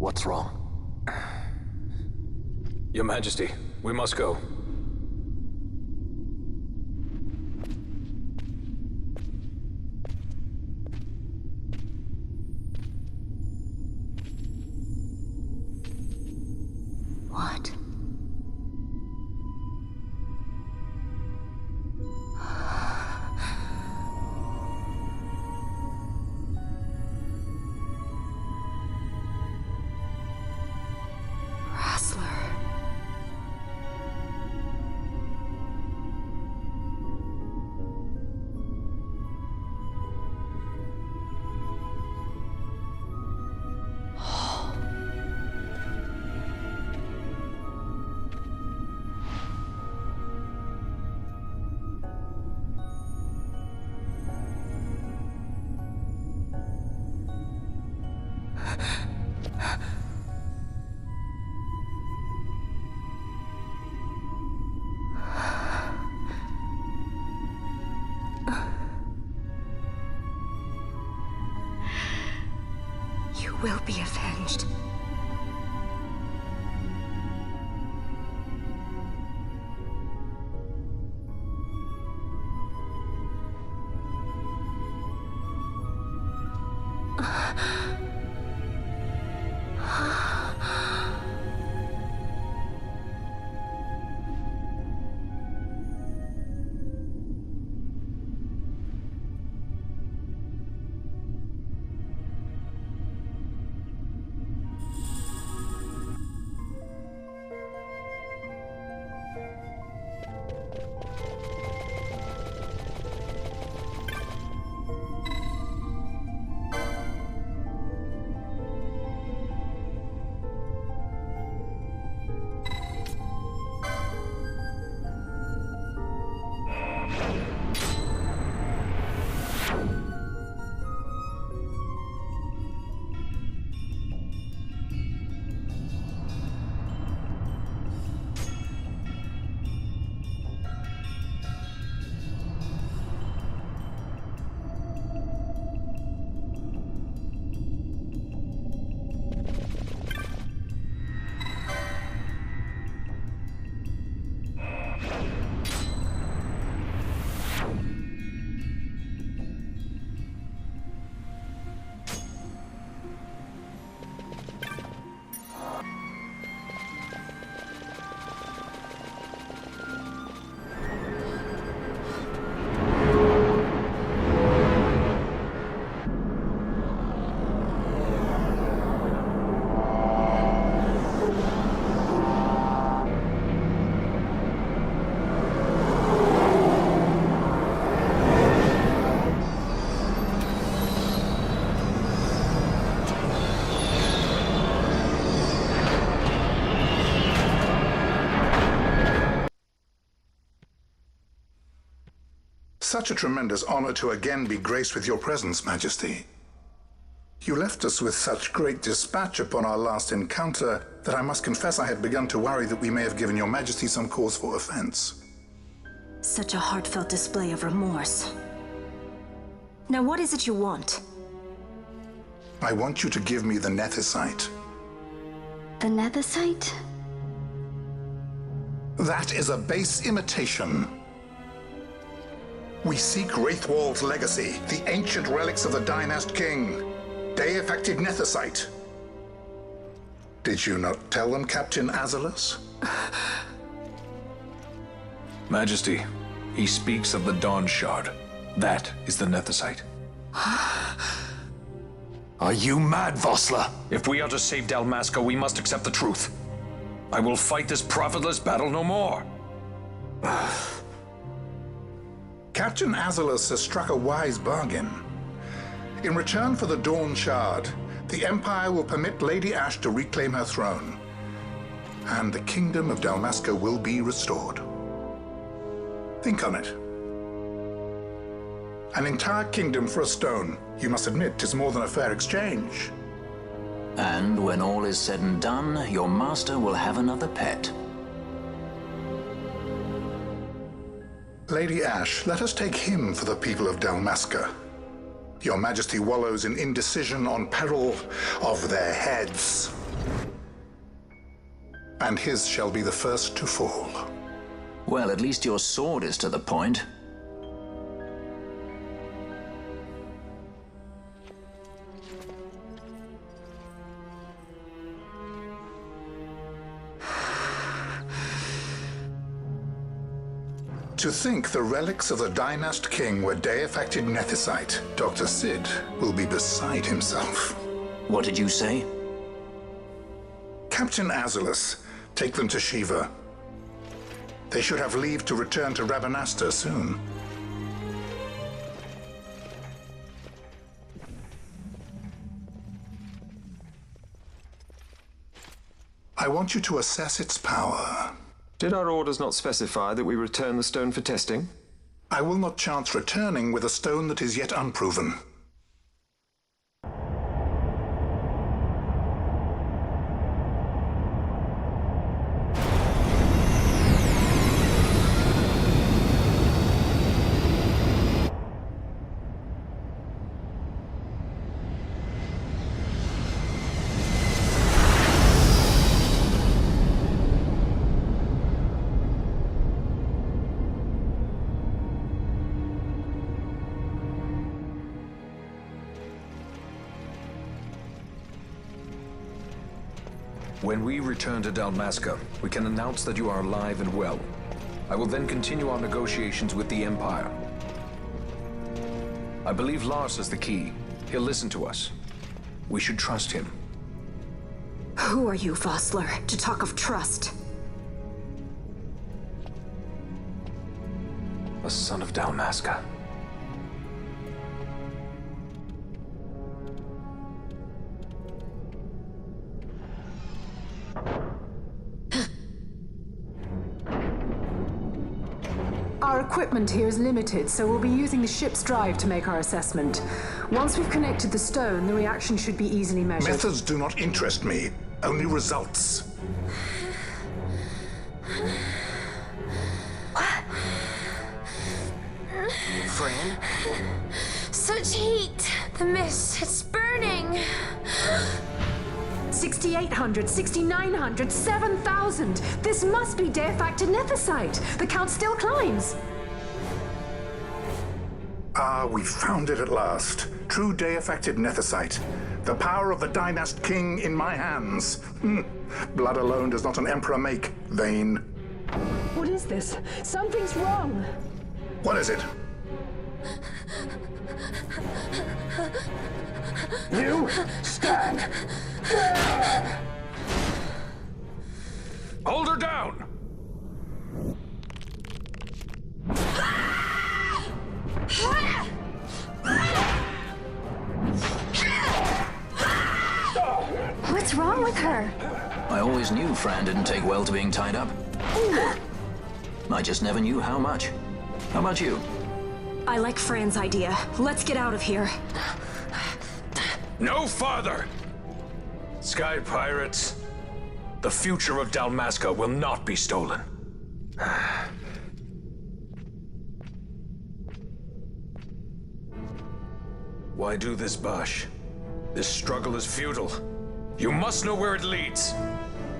What's wrong? Your Majesty, we must go. What? You will be avenged. Such a tremendous honor to again be graced with your presence, Majesty. You left us with such great dispatch upon our last encounter that I must confess I had begun to worry that we may have given your Majesty some cause for offense. Such a heartfelt display of remorse. Now what is it you want? I want you to give me the Nethicite. The Nethicite? That is a base imitation. We seek Wraithwall's legacy, the ancient relics of the Dynast King. They affected Nethicite. Did you not tell them, Captain Azalus? Majesty, he speaks of the Dawn Shard. That is the Nethicite. Are you mad, Vossler? If we are to save Dalmasca, we must accept the truth. I will fight this profitless battle no more. Captain Azalus has struck a wise bargain. In return for the Dawn Shard, the Empire will permit Lady Ash to reclaim her throne, and the Kingdom of Dalmasca will be restored. Think on it. An entire kingdom for a stone. You must admit, 'tis more than a fair exchange. And when all is said and done, your master will have another pet. Lady Ash, let us take him for the people of Dalmasca. Your Majesty wallows in indecision on peril of their heads. and his shall be the first to fall. Well, at least your sword is to the point. To think the relics of the Dynast King were deifacted nethicite, Dr. Sid will be beside himself. What did you say? Captain Azulus, take them to Shiva. They should have leave to return to Rabanastre soon. I want you to assess its power. Did our orders not specify that we return the stone for testing? I will not chance returning with a stone that is yet unproven. When we return to Dalmasca, we can announce that you are alive and well. I will then continue our negotiations with the Empire. I believe Lars has the key. He'll listen to us. We should trust him. Who are you, Vossler, to talk of trust? A son of Dalmasca. Our equipment here is limited, so we'll be using the ship's drive to make our assessment. Once we've connected the stone, the reaction should be easily measured. Methods do not interest me, only results. Fran? Such heat! The mist, it's burning! 6,800, 6,900, 7,000! This must be deifacted nethicite! The count still climbs! Ah, we found it at last. True deifacted nethicite. The power of the Dynast King in my hands. Blood alone does not an emperor make, vain. What is this? Something's wrong! What is it? You stand! Hold her down! What's wrong with her? I always knew Fran didn't take well to being tied up. I just never knew how much. How about you? I like Fran's idea. Let's get out of here. No farther! Sky Pirates, the future of Dalmasca will not be stolen. Why do this, Bash? This struggle is futile. You must know where it leads.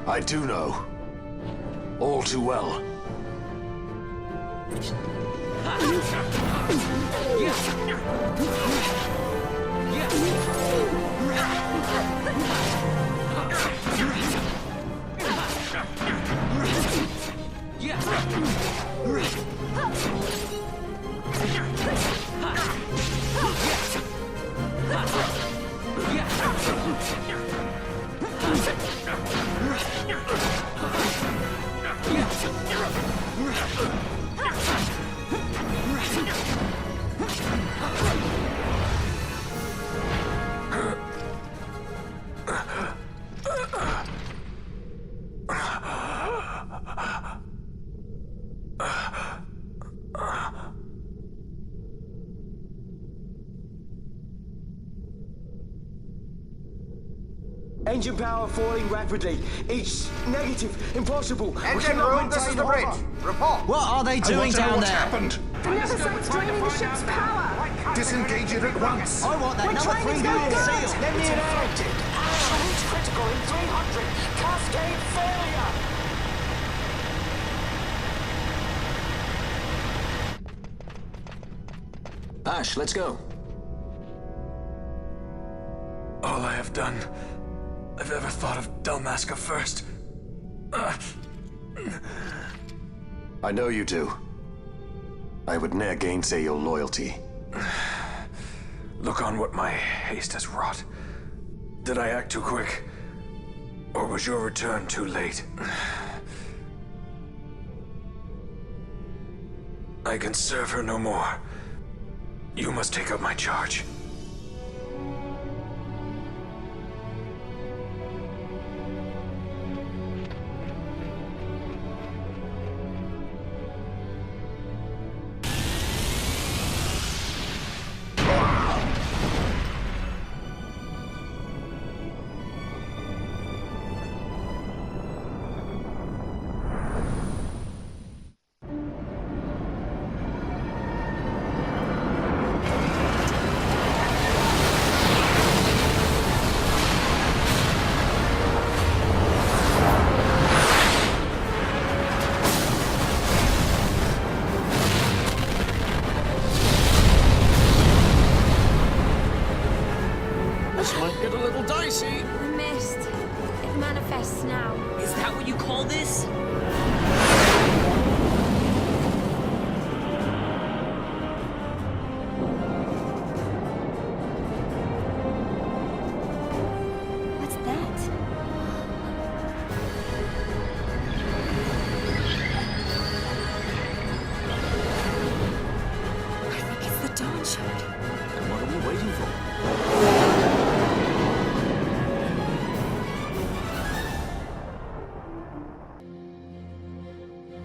I do know. All too well. Engine power falling rapidly. It's negative. Impossible. Engine room, this is the bridge. Report. What are they doing down there? Happened? The nethicite's draining the ship's power! Disengage it at once. I want that We're number trying to 3 go unit good. seal. Let me in. Absolute critical in 300. Cascade failure. Ash, let's go. All I have done, I've ever thought of Dalmasca first. I know you do. I would ne'er gainsay your loyalty. Look on what my haste has wrought. Did I act too quick? Or was your return too late? I can serve her no more. You must take up my charge. The mist. It manifests now. Is that what you call this? What's that? I think it's the dawn shard. And what are we waiting for?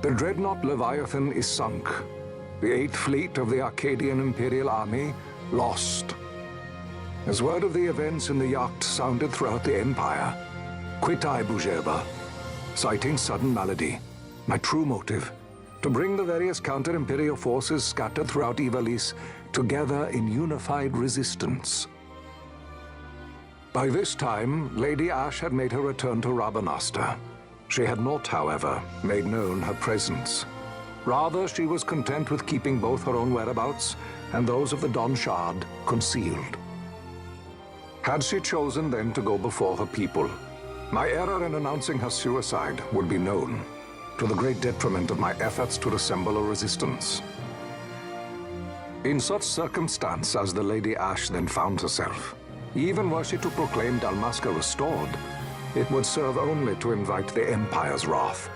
The dreadnought Leviathan is sunk. The 8th Fleet of the Arcadian Imperial Army lost. As word of the events in the yacht sounded throughout the Empire, quit I Bujeba, citing sudden malady. My true motive, to bring the various counter-imperial forces scattered throughout Ivalice together in unified resistance. By this time, Lady Ash had made her return to Rabanastre. She had not, however, made known her presence. Rather, she was content with keeping both her own whereabouts and those of the Dawn Shard concealed. Had she chosen then to go before her people, my error in announcing her suicide would be known, to the great detriment of my efforts to assemble a resistance. In such circumstance as the Lady Ash then found herself, even were she to proclaim Dalmasca restored, it would serve only to invite the Empire's wrath.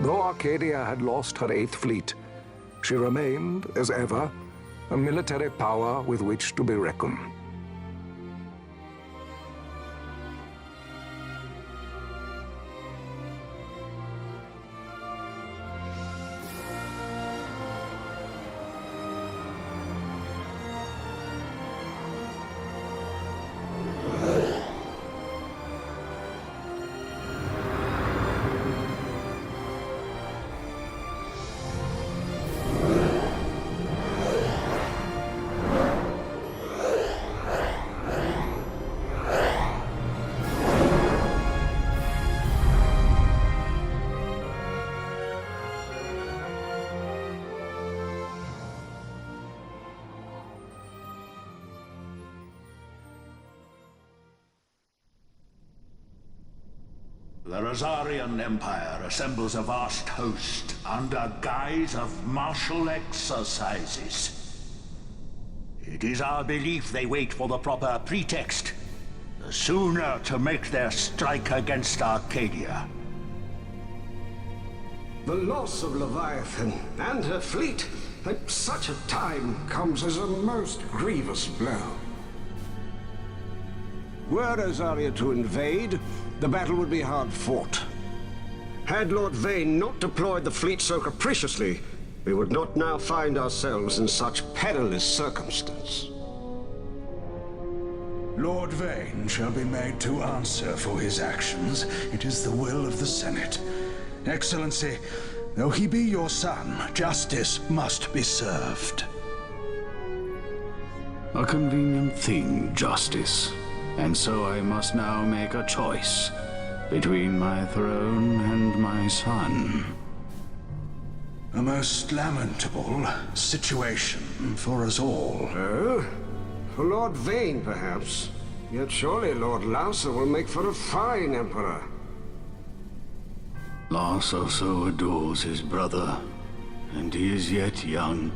Though Arcadia had lost her 8th Fleet, she remained, as ever, a military power with which to be reckoned. The Rosarian Empire assembles a vast host under guise of martial exercises. It is our belief they wait for the proper pretext, the sooner to make their strike against Arcadia. The loss of Leviathan and her fleet at such a time comes as a most grievous blow. Were Rosaria to invade, the battle would be hard fought. Had Lord Vane not deployed the fleet so capriciously, we would not now find ourselves in such perilous circumstance. Lord Vane shall be made to answer for his actions. It is the will of the Senate. Excellency, though he be your son, justice must be served. A convenient thing, justice. And so I must now make a choice between my throne and my son. A most lamentable situation for us all. For Lord Vane, perhaps. Yet surely Lord Lauser will make for a fine emperor. Lars also adores his brother, and he is yet young.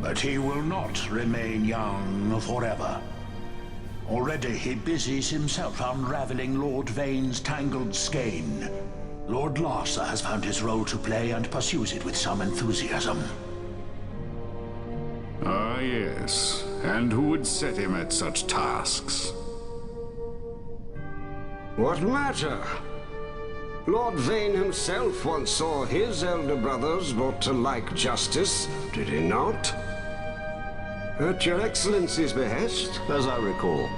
But he will not remain young forever. Already he busies himself unraveling Lord Vane's tangled skein. Lord Larsa has found his role to play and pursues it with some enthusiasm. Ah, yes. And who would set him at such tasks? What matter? Lord Vane himself once saw his elder brothers brought to like justice, did he not? At your Excellency's behest, as I recall.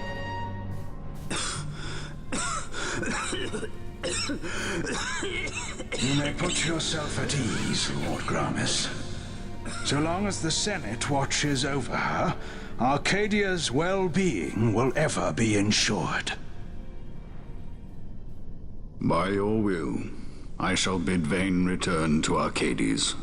You may put yourself at ease, Lord Gramis. So long as the Senate watches over her, Arcadia's well-being will ever be ensured. By your will, I shall bid Vane return to Arcades.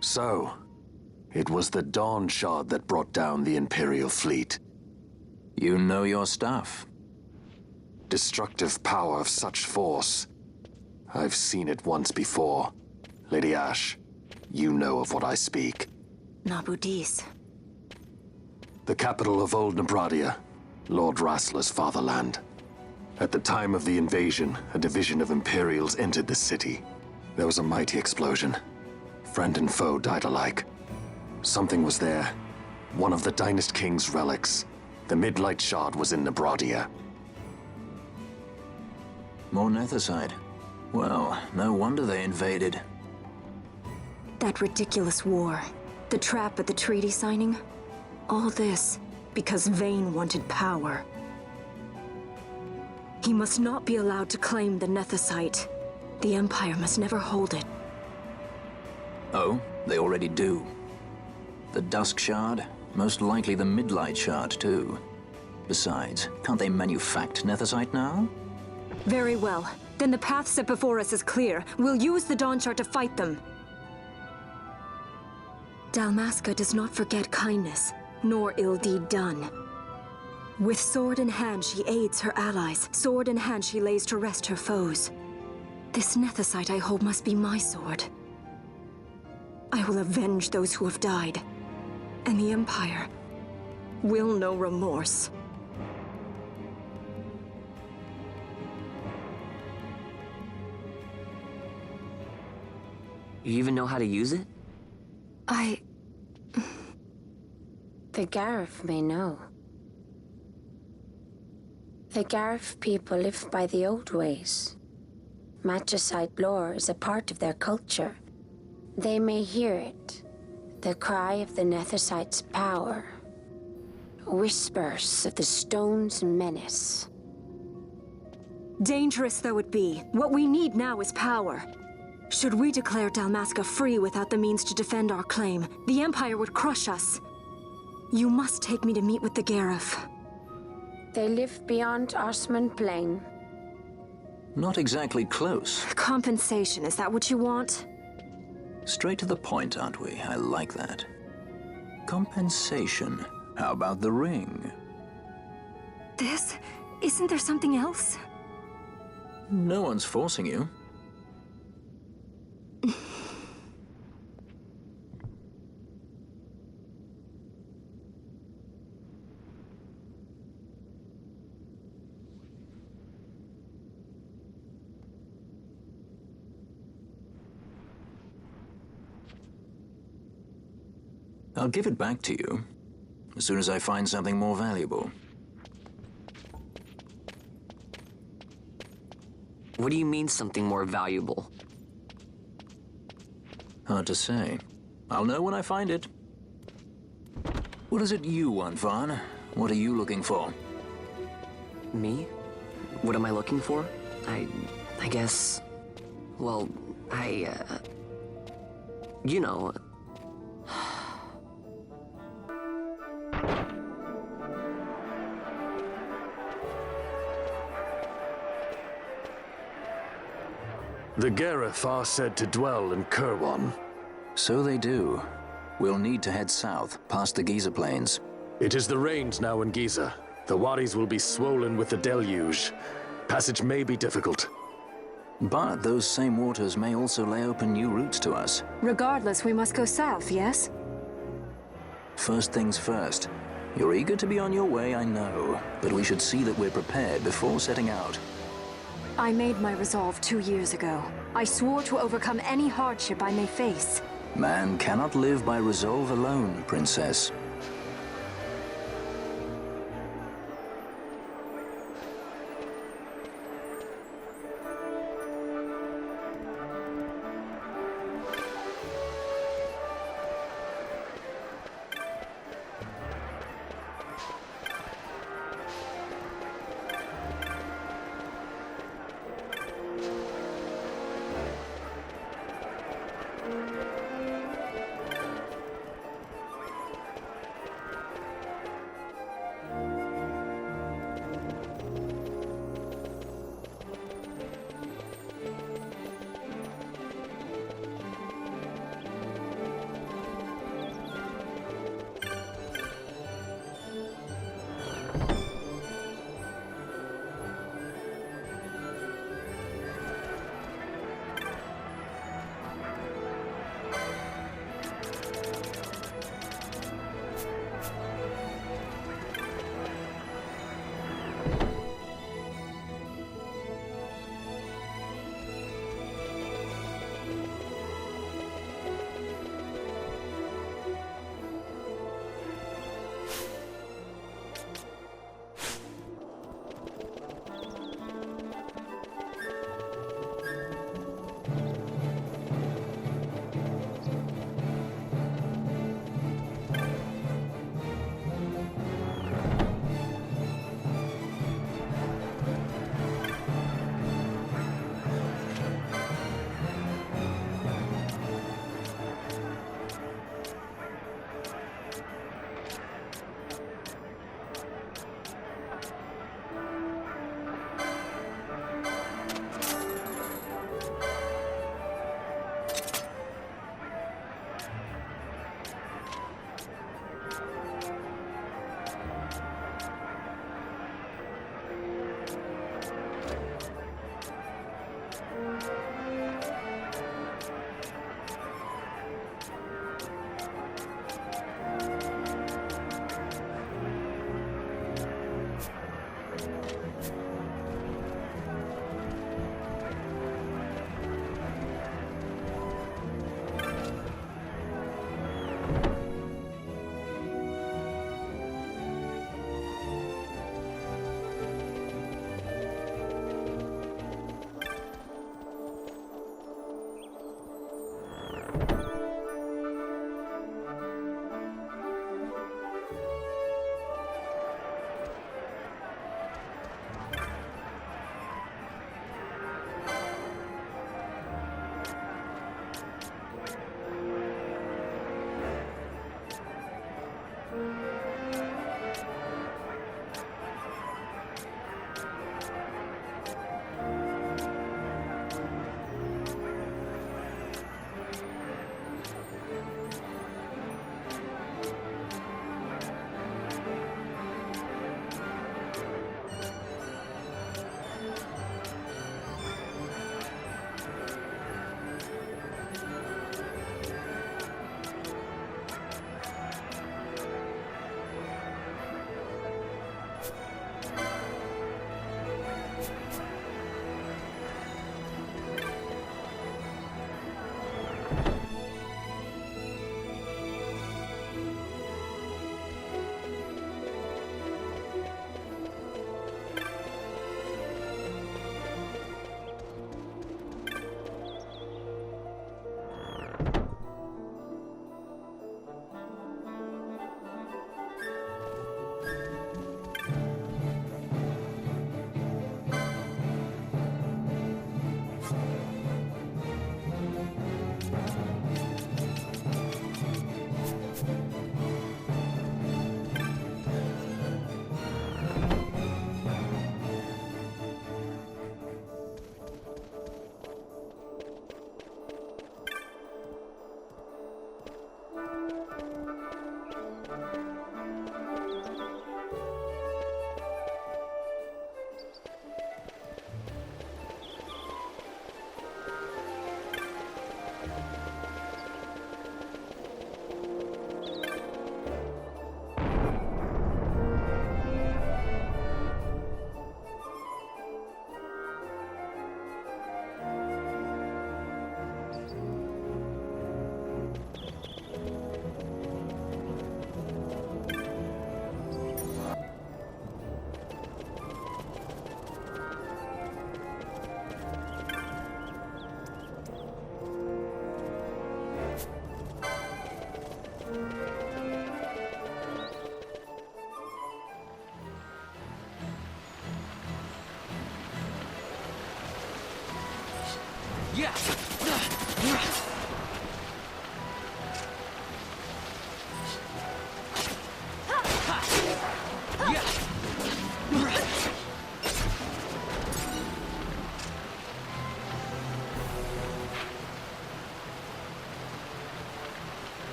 So, it was the Dawn Shard that brought down the Imperial fleet. You know your stuff. Destructive power of such force. I've seen it once before. Lady Ash, you know of what I speak. Nabudis. The capital of Old Nebradia, Lord Rassler's fatherland. At the time of the invasion, a division of Imperials entered the city. There was a mighty explosion. Friend and foe died alike. Something was there. One of the Dynast King's relics. The Midlight Shard was in Nebradia. More Nethicite. Well, no wonder they invaded. That ridiculous war. The trap at the treaty signing. All this because Vane wanted power. He must not be allowed to claim the Nethicite. The Empire must never hold it. Oh, they already do. The Dusk Shard, most likely the Midlight Shard, too. Besides, can't they manufacture Nethicite now? Very well. Then the path set before us is clear. We'll use the Dawn Shard to fight them. Dalmasca does not forget kindness, nor ill deed done. With sword in hand, she aids her allies. Sword in hand, she lays to rest her foes. This Nethicite I hold must be my sword. I will avenge those who have died, and the Empire will know remorse. You even know how to use it? The Garif may know. The Garif people live by the old ways. Magicite lore is a part of their culture. They may hear it, the cry of the Nethicite's power. Whispers of the stone's menace. Dangerous though it be, what we need now is power. Should we declare Dalmasca free without the means to defend our claim, the Empire would crush us. You must take me to meet with the Garif. They live beyond Osman Plain. Not exactly close. Compensation, is that what you want? Straight to the point, aren't we? I like that. Compensation. How about the ring? This? Isn't there something else? No one's forcing you. I'll give it back to you as soon as I find something more valuable. What do you mean something more valuable? Hard to say. I'll know when I find it. What is it you want, Vaughn? What are you looking for? Me? What am I looking for? I guess... Well, you know... The Gareth are said to dwell in Kirwan. So they do. We'll need to head south, past the Giza Plains. It is the rains now in Giza. The wadis will be swollen with the deluge. Passage may be difficult. But those same waters may also lay open new routes to us. Regardless, we must go south, yes? First things first. You're eager to be on your way, I know. But we should see that we're prepared before setting out. I made my resolve 2 years ago. I swore to overcome any hardship I may face. Man cannot live by resolve alone, Princess.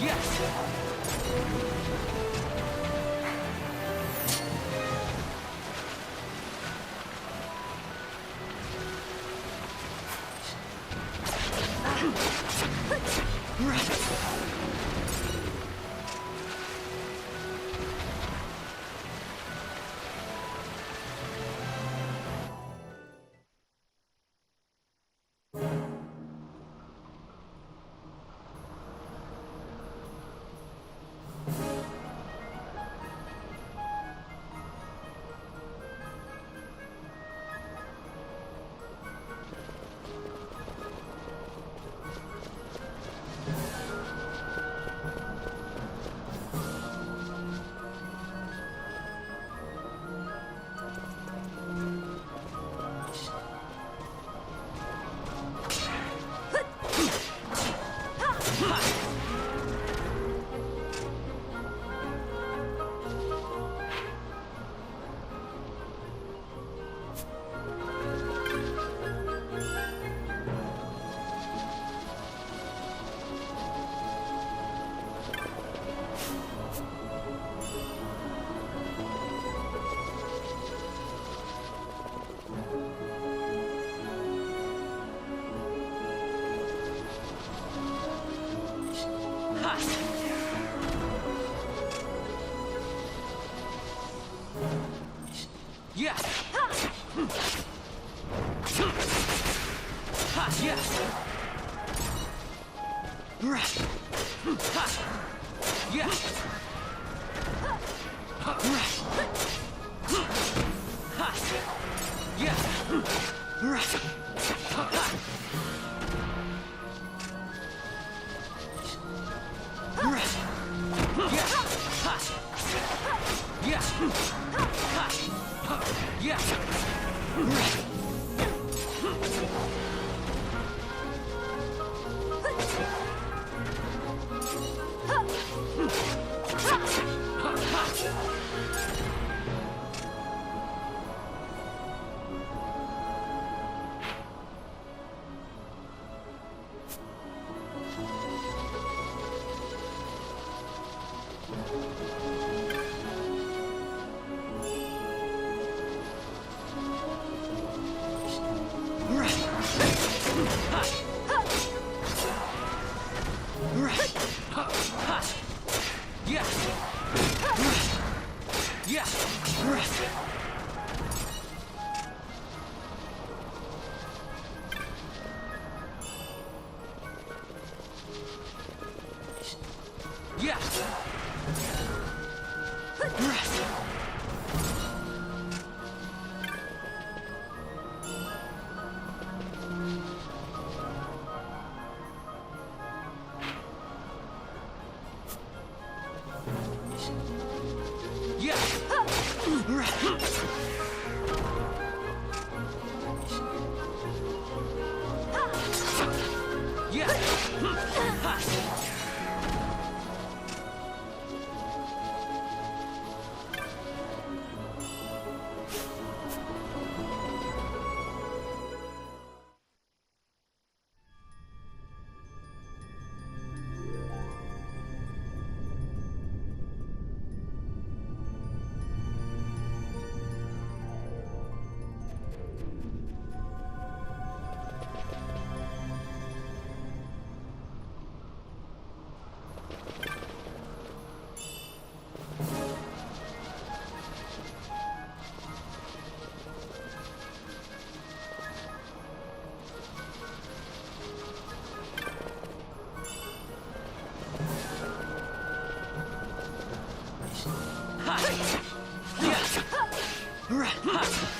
Yes! Yeah. Ha, yeah. Right. Ha. Yeah. Right. Ha. Yeah. Right. Ha.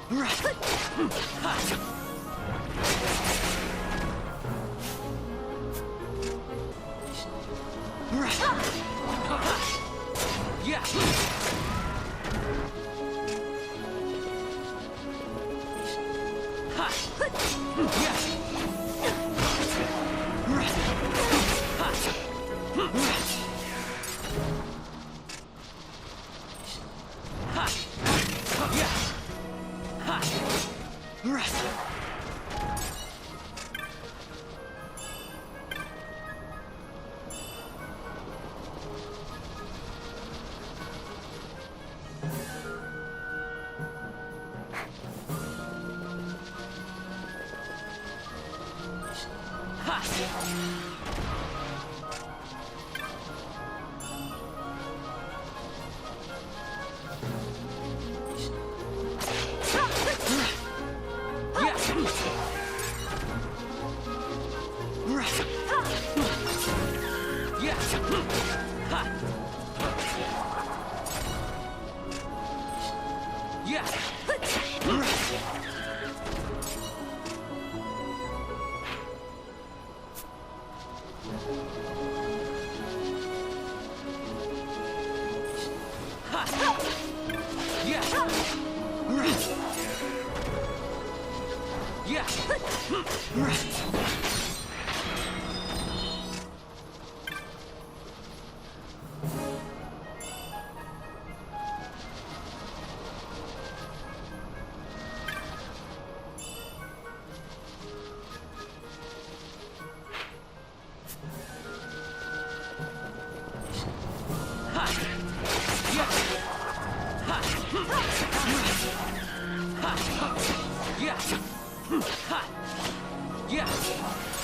Right. Yeah. Ha. Yeah. Ha. Yeah. Right. Yeah.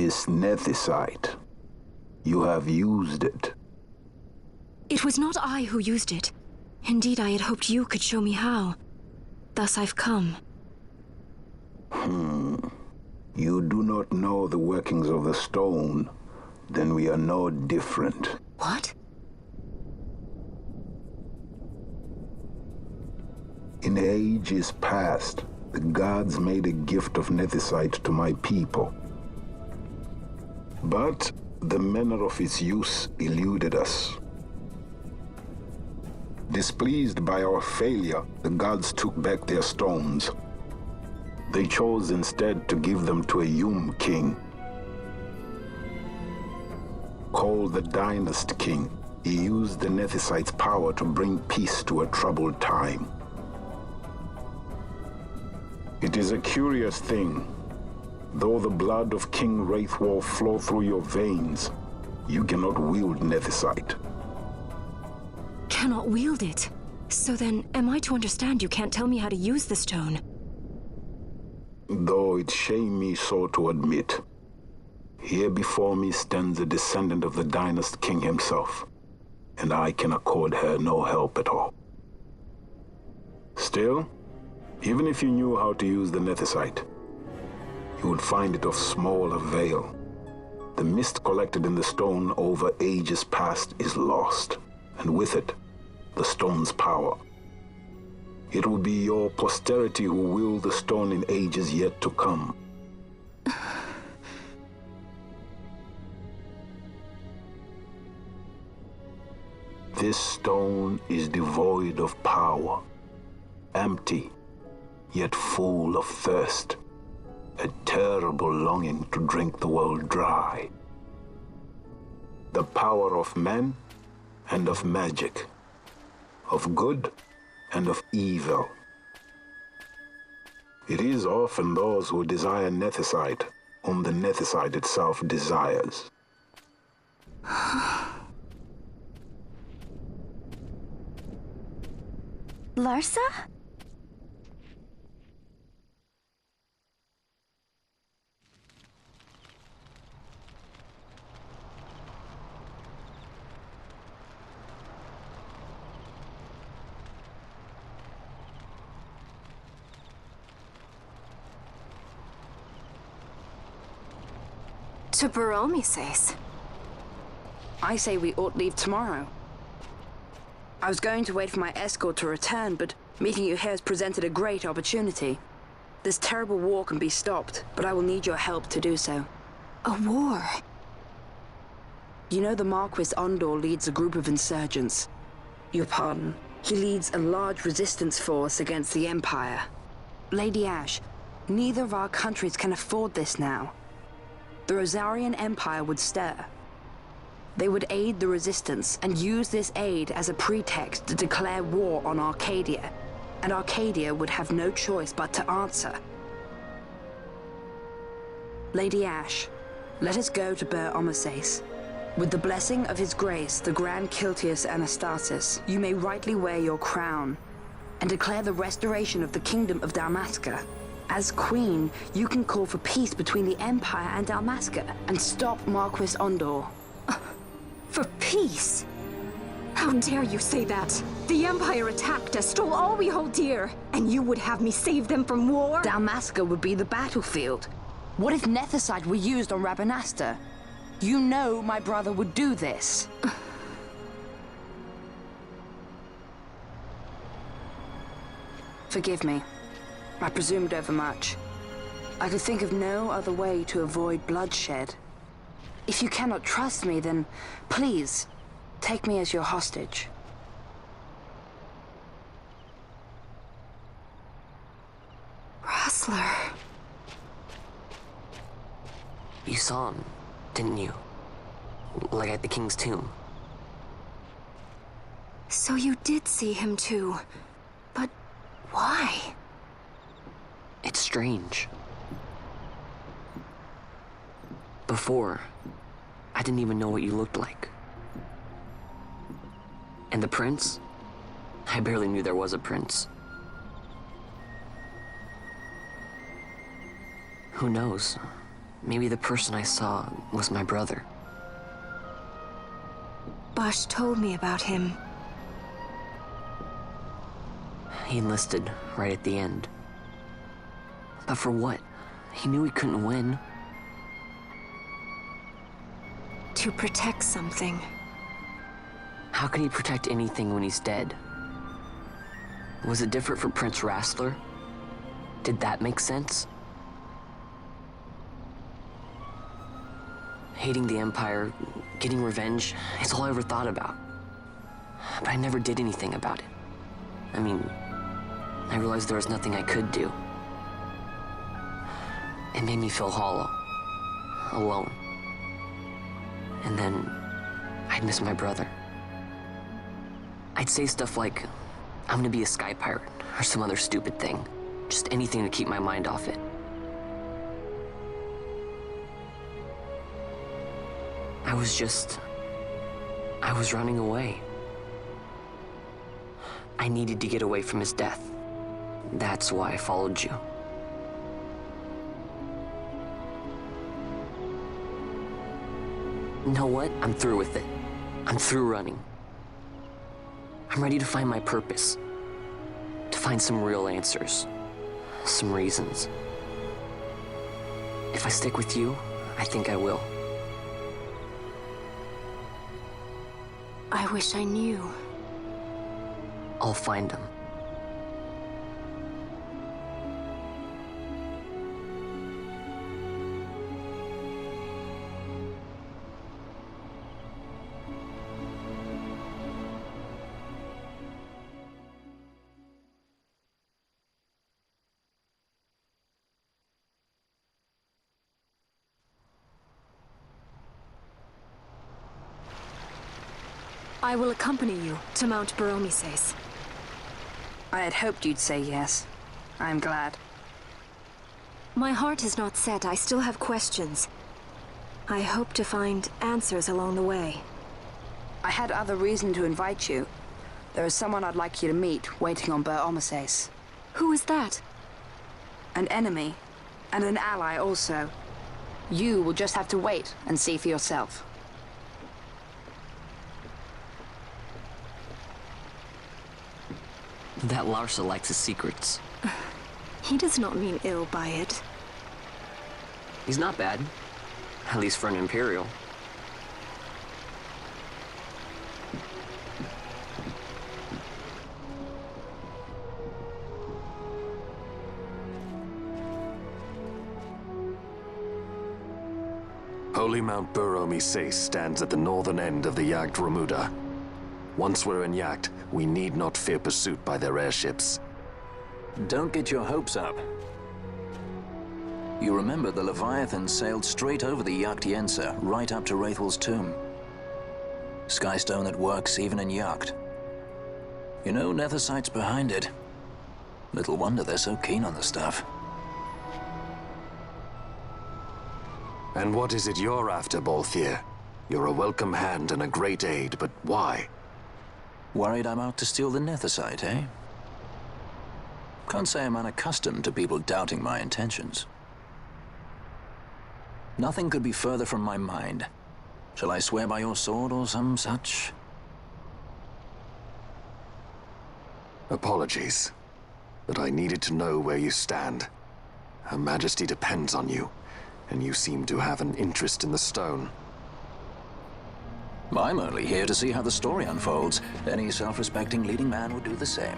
This nethicite. You have used it. It was not I who used it. Indeed, I had hoped you could show me how. Thus I've come. You do not know the workings of the stone. Then we are no different. What? In ages past, the gods made a gift of nethicite to my people. But the manner of its use eluded us. Displeased by our failure, the gods took back their stones. They chose instead to give them to a Yum king. Called the Dynast King, he used the nethicite's power to bring peace to a troubled time. It is a curious thing. Though the blood of King Wraithwolf flow through your veins, you cannot wield nethicite. Cannot wield it? So then, am I to understand you can't tell me how to use the stone? Though it shame me so to admit, here before me stands a descendant of the Dynast King himself, and I can accord her no help at all. Still, even if you knew how to use the nethicite, you would find it of small avail. The mist collected in the stone over ages past is lost, and with it, the stone's power. It will be your posterity who will the stone in ages yet to come. This stone is devoid of power, empty, yet full of thirst, a terrible longing to drink the world dry. The power of men and of magic, of good and of evil. It is often those who desire nethicite whom the nethicite itself desires. Larsa? To Baromi says. I say we ought leave tomorrow. I was going to wait for my escort to return, but meeting you here has presented a great opportunity. This terrible war can be stopped, but I will need your help to do so. A war? You know the Marquis Ondor leads a group of insurgents. Your pardon. He leads a large resistance force against the Empire. Lady Ash, neither of our countries can afford this now. The Rosarian Empire would stir. They would aid the resistance and use this aid as a pretext to declare war on Arcadia, and Arcadia would have no choice but to answer. Lady Ash, let us go to Bur Omasace. With the blessing of His Grace, the Grand Kiltius Anastasis, you may rightly wear your crown and declare the restoration of the Kingdom of Dalmasca. As Queen, you can call for peace between the Empire and Dalmasca and stop Marquis Ondor. For peace? How dare you say that? The Empire attacked us, stole all we hold dear, and you would have me save them from war? Dalmasca would be the battlefield. What if nethicite were used on Rabanasta? You know my brother would do this. Forgive me. I presumed overmuch. I could think of no other way to avoid bloodshed. If you cannot trust me, then please, take me as your hostage. Rustler. You saw him, didn't you? Like at the King's tomb. So you did see him too. But why? It's strange. Before, I didn't even know what you looked like. And the prince? I barely knew there was a prince. Who knows? Maybe the person I saw was my brother. Bash told me about him. He enlisted right at the end. But for what? He knew he couldn't win. To protect something. How can he protect anything when he's dead? Was it different for Prince Rassler? Did that make sense? Hating the Empire, getting revenge, it's all I ever thought about. But I never did anything about it. I mean, I realized there was nothing I could do. It made me feel hollow, alone. And then I'd miss my brother. I'd say stuff like, I'm gonna be a sky pirate, or some other stupid thing. Just anything to keep my mind off it. I was running away. I needed to get away from his death. That's why I followed you. You know what? I'm through with it. I'm through running. I'm ready to find my purpose. To find some real answers. Some reasons. If I stick with you, I think I will. I wish I knew. I'll find him. I will accompany you to Mount Baromises. I had hoped you'd say yes. I'm glad. My heart is not set. I still have questions. I hope to find answers along the way. I had other reason to invite you. There is someone I'd like you to meet waiting on Baromises. Who is that? An enemy, and an ally also. You will just have to wait and see for yourself. That Larsa likes his secrets. He does not mean ill by it. He's not bad. At least for an Imperial. Holy Mount Baromises stands at the northern end of the Yacht Ramuda. Once we're in Yacht, we need not fear pursuit by their airships. Don't get your hopes up. You remember the Leviathan sailed straight over the Yacht, right up to Wraithel's tomb. Skystone that works even in Yacht. You know, Nethersight's behind it. Little wonder they're so keen on the stuff. And what is it you're after, Balthier? You're a welcome hand and a great aid, but why? Worried I'm out to steal the Nethersight, eh? Can't say I'm unaccustomed to people doubting my intentions. Nothing could be further from my mind. Shall I swear by your sword or some such? Apologies, but I needed to know where you stand. Her Majesty depends on you, and you seem to have an interest in the stone. I'm only here to see how the story unfolds. Any self-respecting leading man would do the same.